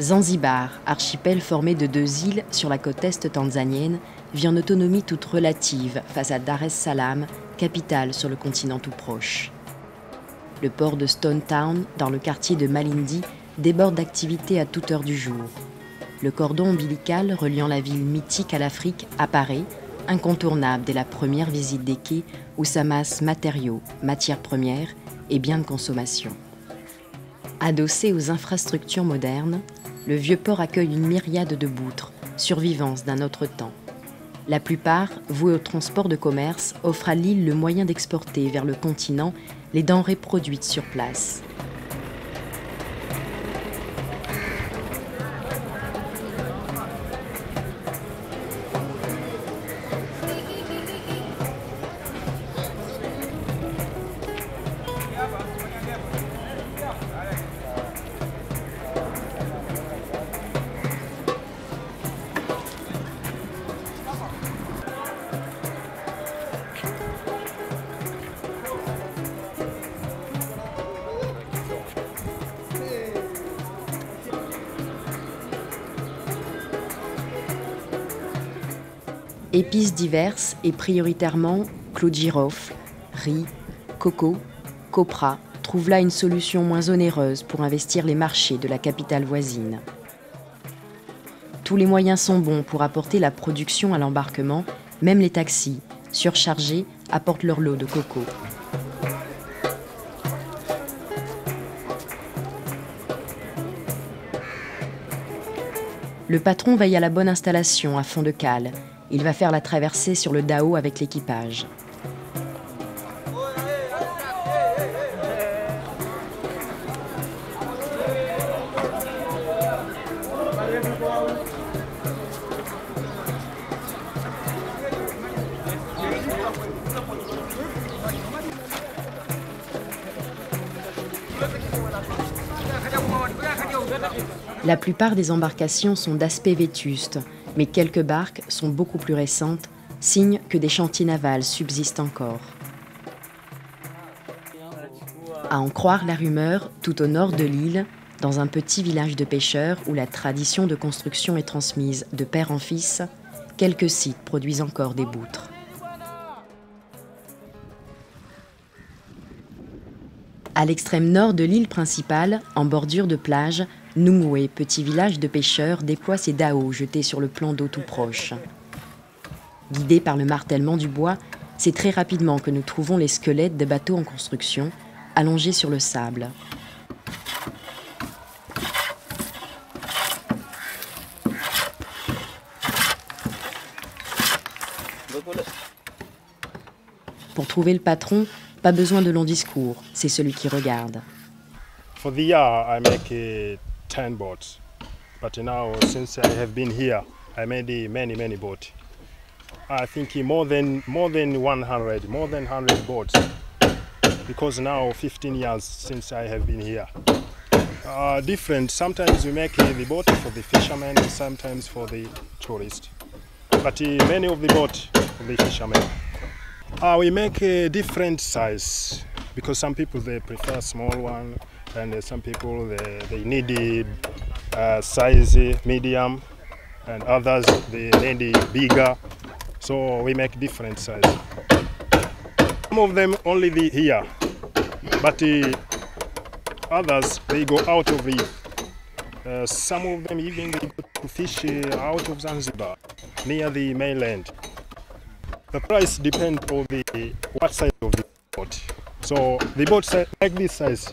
Zanzibar, archipel formé de 2 îles sur la côte est tanzanienne, vit en autonomie toute relative face à Dar es Salaam, capitale sur le continent tout proche. Le port de Stone Town, dans le quartier de Malindi, déborde d'activités à toute heure du jour. Le cordon ombilical reliant la ville mythique à l'Afrique apparaît, incontournable dès la première visite des quais où s'amassent matériaux, matières premières et biens de consommation. Adossé aux infrastructures modernes, le vieux port accueille une myriade de boutres, survivances d'un autre temps. La plupart, vouées au transport de commerce, offrent à l'île le moyen d'exporter vers le continent les denrées produites sur place. Épices diverses et prioritairement clous de girofle, riz, coco, copra trouvent là une solution moins onéreuse pour investir les marchés de la capitale voisine. Tous les moyens sont bons pour apporter la production à l'embarquement, même les taxis, surchargés, apportent leur lot de coco. Le patron veille à la bonne installation à fond de cale. Il va faire la traversée sur le Dao avec l'équipage. La plupart des embarcations sont d'aspect vétuste, mais quelques barques sont beaucoup plus récentes, signe que des chantiers navals subsistent encore. À en croire la rumeur, tout au nord de l'île, dans un petit village de pêcheurs où la tradition de construction est transmise de père en fils, quelques sites produisent encore des boutres. À l'extrême nord de l'île principale, en bordure de plage, Nungwe, petit village de pêcheurs, déploie ses daos jetés sur le plan d'eau tout proche. Guidés par le martèlement du bois, c'est très rapidement que nous trouvons les squelettes des bateaux en construction, allongés sur le sable. Pour trouver le patron, pas besoin de longs discours, c'est celui qui regarde. For the year, I make 10 boats, but now since I have been here, I made many boats. I think more than 100 boats, because now 15 years since I have been here. Different. Sometimes we make the boat for the fishermen, sometimes for the tourists, but many of the boats for the fishermen. We make a different size because some people they prefer small one. And some people they need size medium, and others they need bigger. So we make different size. Some of them only here, but others they go out of the. Some of them even they go to fish out of Zanzibar, near the mainland. The price depends on the what size of the boat. So the boat like this size.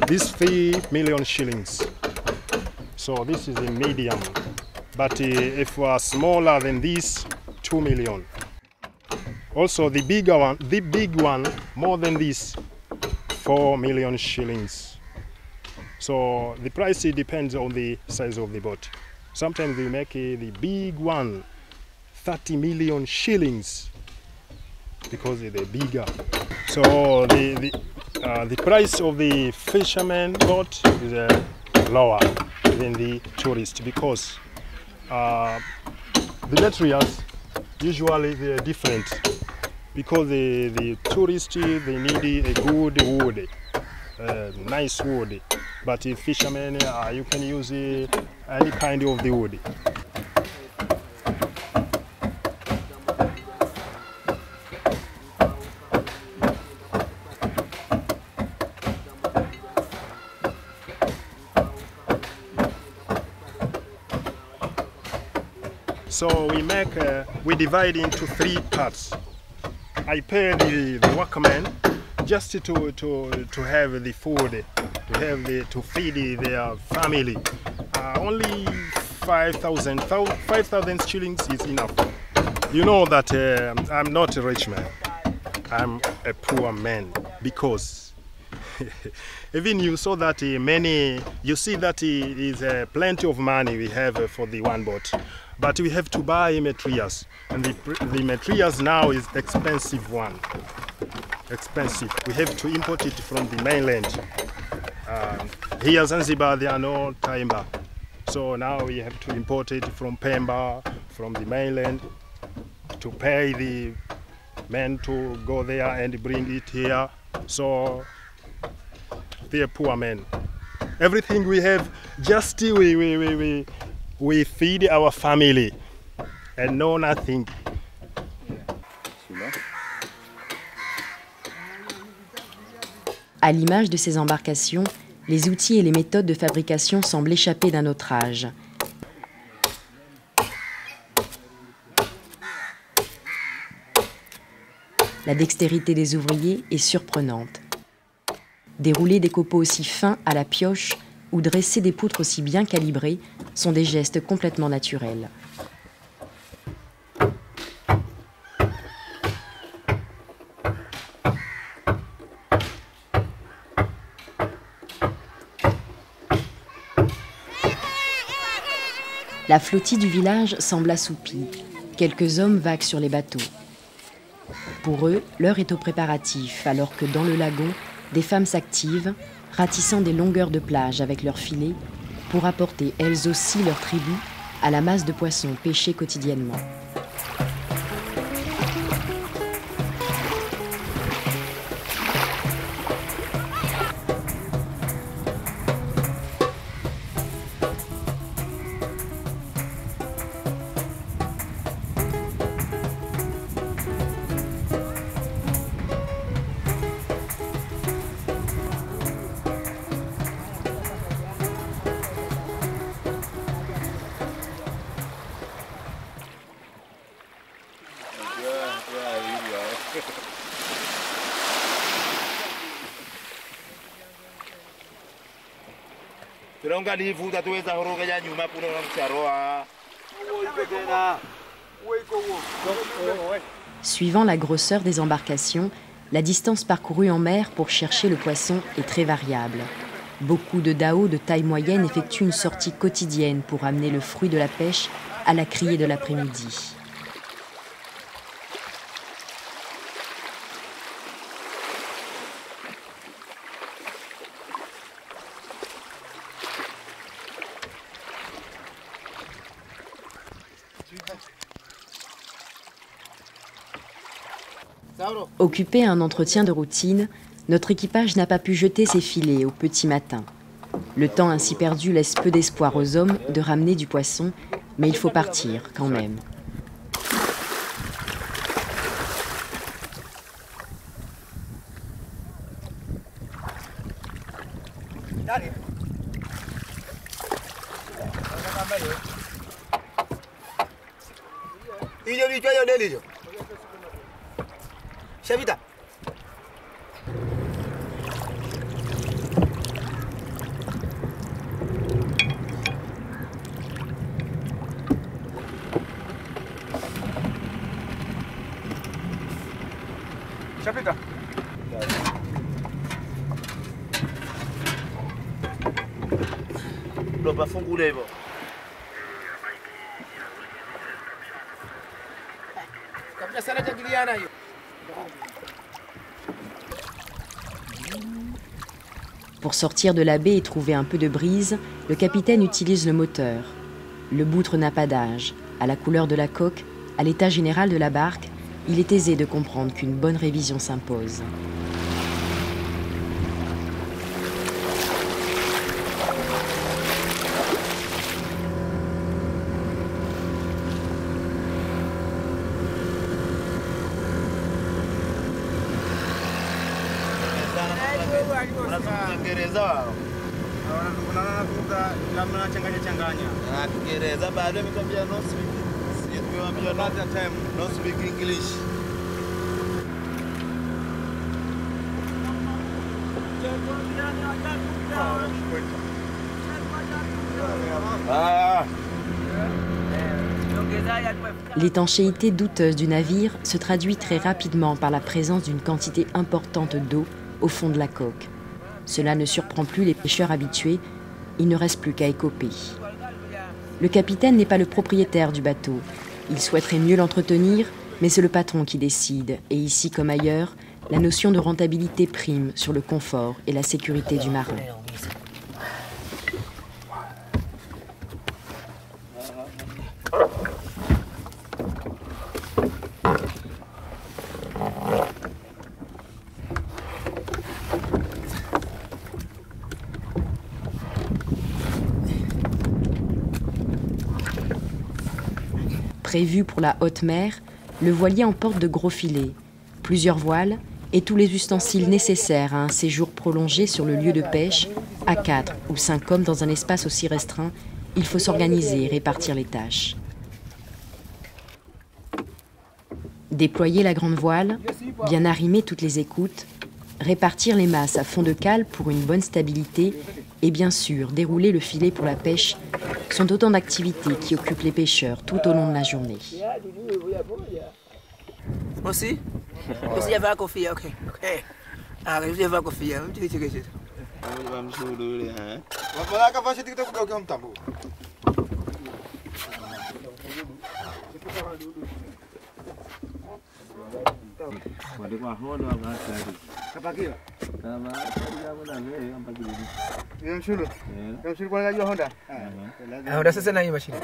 This 3 million shillings. So this is a medium. But if we are smaller than this, 2 million. Also the big one, more than this, 4 million shillings. So the price depends on the size of the boat. Sometimes we make the big one, 30 million shillings, because they're bigger. So the price of the fisherman boat is lower than the tourist because the materials usually they're different because the tourists they need a good wood, nice wood, But if fishermen, you can use any kind of the wood. So we divide into 3 parts. I pay the workmen just to have the food, to feed their family. Only 5,000 shillings is enough. You know that I'm not a rich man. I'm a poor man because even you saw that you see that it is plenty of money we have for the one boat. But we have to buy materials, and the materials now is expensive one. Expensive. We have to import it from the mainland. Here in Zanzibar there are no timber, so now we have to import it from Pemba, from the mainland, to pay the men to go there and bring it here. So they are poor men. Everything we have, just we feed our family and no nothing. À l'image de ces embarcations, les outils et les méthodes de fabrication semblent échapper d'un autre âge. La dextérité des ouvriers est surprenante. Dérouler des copeaux aussi fins à la pioche ou dresser des poutres aussi bien calibrées sont des gestes complètement naturels. La flottille du village semble assoupie. Quelques hommes vaguent sur les bateaux. Pour eux, l'heure est aux préparatifs, alors que dans le lagon, des femmes s'activent, ratissant des longueurs de plage avec leurs filets, pour apporter elles aussi leur tribut à la masse de poissons pêchés quotidiennement. Suivant la grosseur des embarcations, la distance parcourue en mer pour chercher le poisson est très variable. Beaucoup de daos de taille moyenne effectuent une sortie quotidienne pour amener le fruit de la pêche à la criée de l'après-midi. Occupé à un entretien de routine, notre équipage n'a pas pu jeter ses filets au petit matin. Le temps ainsi perdu laisse peu d'espoir aux hommes de ramener du poisson, mais il faut partir quand même. Pour sortir de la baie et trouver un peu de brise, le capitaine utilise le moteur. Le boutre n'a pas d'âge. À la couleur de la coque, à l'état général de la barque, il est aisé de comprendre qu'une bonne révision s'impose. Kiingereza wao. Ah, Kiingereza bado amekwambia no speak. Sisi tumewambia no speak English. L'étanchéité douteuse du navire se traduit très rapidement par la présence d'une quantité importante d'eau au fond de la coque. Cela ne surprend plus les pêcheurs habitués, il ne reste plus qu'à écoper. Le capitaine n'est pas le propriétaire du bateau. Il souhaiterait mieux l'entretenir, mais c'est le patron qui décide. Et ici comme ailleurs, la notion de rentabilité prime sur le confort et la sécurité du marin. Prévu pour la haute mer, le voilier emporte de gros filets, plusieurs voiles et tous les ustensiles nécessaires à un séjour prolongé sur le lieu de pêche. À 4 ou 5 hommes dans un espace aussi restreint, il faut s'organiser et répartir les tâches. Déployer la grande voile, bien arrimer toutes les écoutes, répartir les masses à fond de cale pour une bonne stabilité et bien sûr dérouler le filet pour la pêche sont autant d'activités qui occupent les pêcheurs tout au long de la journée. Aussi? Aussi, il y avait un coffee, ok. Ah, il y avait un coffee, Honda sasa na hii mashine.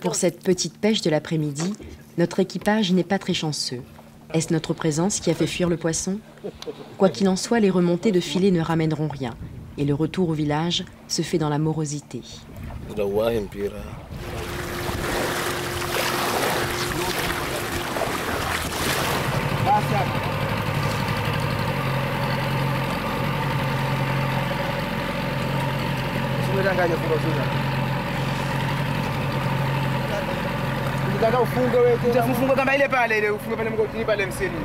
Pour cette petite pêche de l'après-midi, notre équipage n'est pas très chanceux. Est-ce notre présence qui a fait fuir le poisson? Quoi qu'il en soit, les remontées de filets ne ramèneront rien. Et le retour au village se fait dans la morosité. Ukitaka ufunge wewe, utafunga kama ile pale, ufunge pale mgotini pale mseni.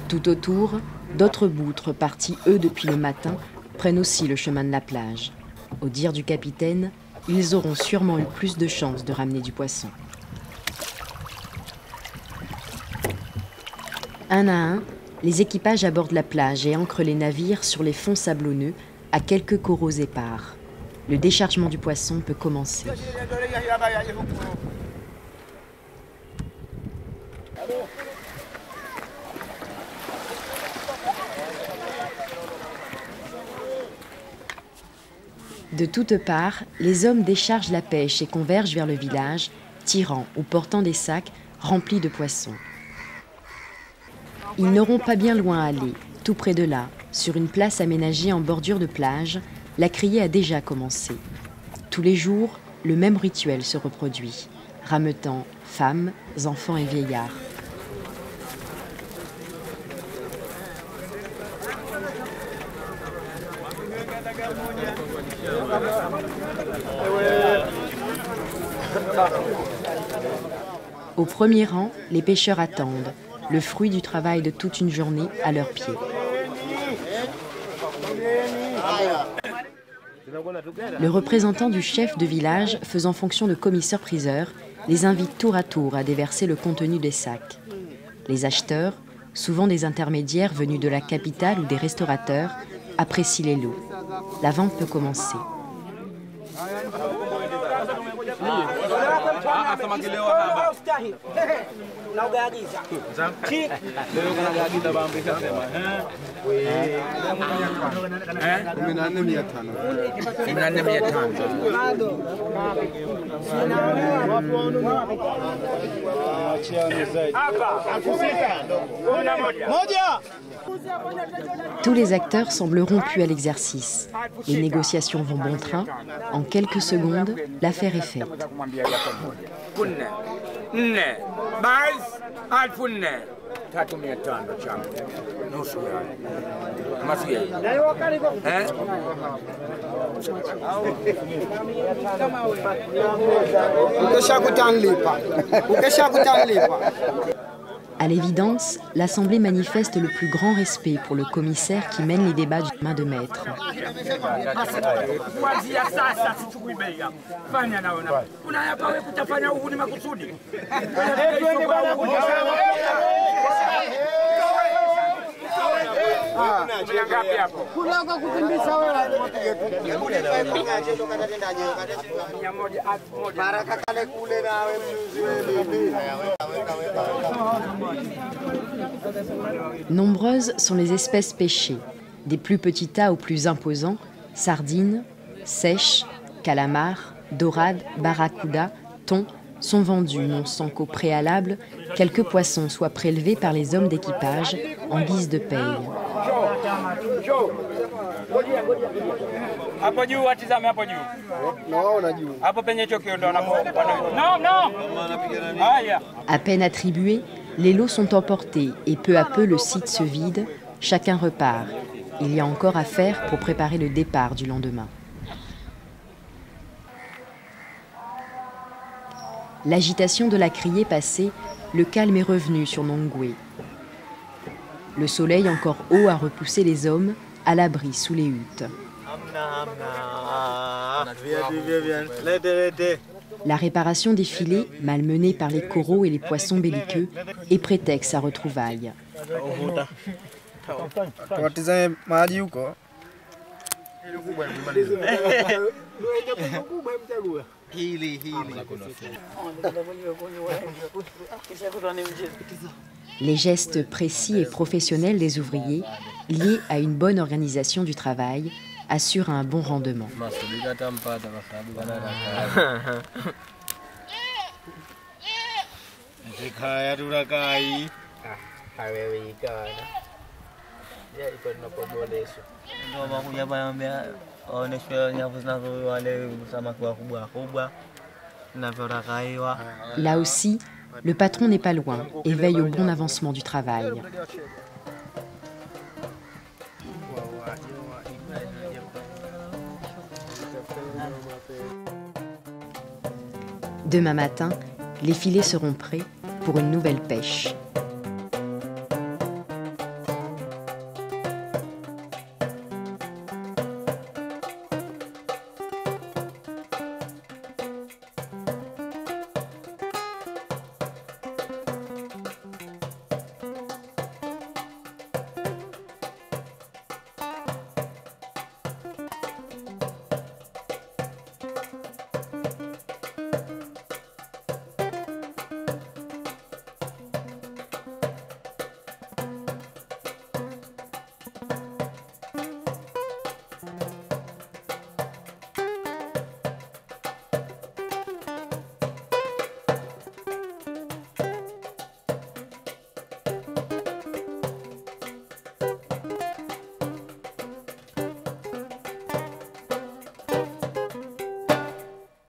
Tout autour, d'autres boutres partis, eux, depuis le matin, prennent aussi le chemin de la plage. Au dire du capitaine, ils auront sûrement eu plus de chances de ramener du poisson. Un à un, les équipages abordent la plage et ancrent les navires sur les fonds sablonneux à quelques coraux épars. Le déchargement du poisson peut commencer. De toutes parts, les hommes déchargent la pêche et convergent vers le village, tirant ou portant des sacs remplis de poissons. Ils n'auront pas bien loin à aller. Tout près de là, sur une place aménagée en bordure de plage, la criée a déjà commencé. Tous les jours, le même rituel se reproduit, rameutant femmes, enfants et vieillards. Au premier rang, les pêcheurs attendent, le fruit du travail de toute une journée à leurs pieds. Le représentant du chef de village, faisant fonction de commissaire-priseur, les invite tour à tour à déverser le contenu des sacs. Les acheteurs, souvent des intermédiaires venus de la capitale ou des restaurateurs, apprécient les lots. La vente peut commencer. Tous les acteurs semblent rompus à l'exercice. Les négociations vont bon train. En quelques secondes, l'affaire est faite. À l'évidence, l'Assemblée manifeste le plus grand respect pour le commissaire qui mène les débats d'une main de maître. Nombreuses sont les espèces pêchées, des plus petits tas aux plus imposants, sardines, sèches, calamars, dorades, barracudas, thons, sont vendus, non sans qu'au préalable, quelques poissons soient prélevés par les hommes d'équipage en guise de paye. À peine attribués, les lots sont emportés et peu à peu le site se vide, chacun repart. Il y a encore à faire pour préparer le départ du lendemain. L'agitation de la criée passée, le calme est revenu sur Nongwe. Le soleil encore haut a repoussé les hommes à l'abri sous les huttes. La réparation des filets, malmenés par les coraux et les poissons belliqueux, est prétexte à retrouvailles. Les gestes précis et professionnels des ouvriers, liés à une bonne organisation du travail, assurent un bon rendement. Là aussi, le patron n'est pas loin et veille au bon avancement du travail. Demain matin, les filets seront prêts pour une nouvelle pêche.